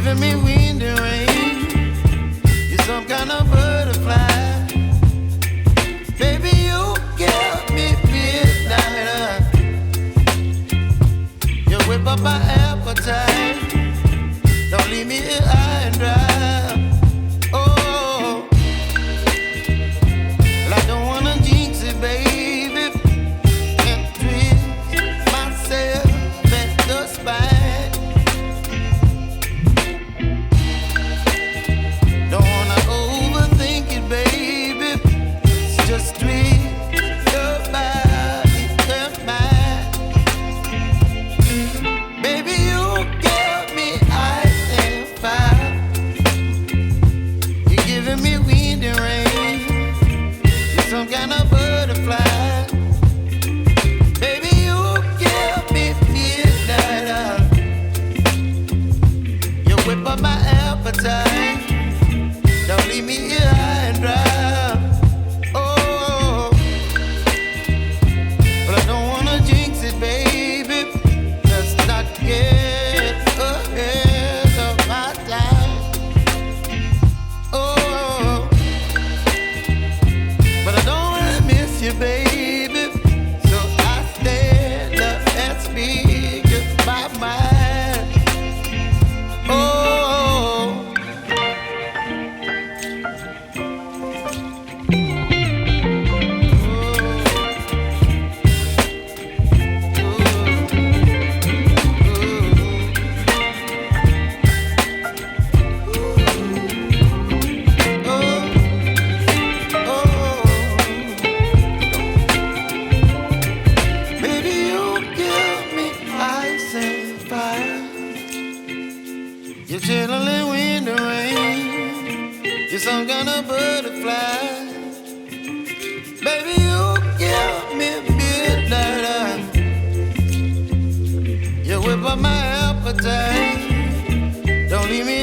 giving me wind and rain. You're some kind of butterfly. Baby, you give me midnight. You whip up my appetite. Don't leave me here high and dry. Oh, well, I don't wanna jinx it, baby, and twist myself at the spine. Don't wanna overthink it, baby. It's just twist your body and mine. Baby, you give me ice and fire. You're giving me wind and rain. You're some kind of butterfly. Baby, you give me midnight. You whip up my appetite. Don't leave me here high and dry. Oh, but I don't wanna jinx it, baby. Let's not get ahead of my time. Oh, but I don't wanna miss you, baby. So I stand up and speak my mind. Oh. Baby, you give me ice and fire. You're chilling wind and rain. You're some kind of butterfly. Baby, you give me midnight. You whip up my appetite. Don't leave me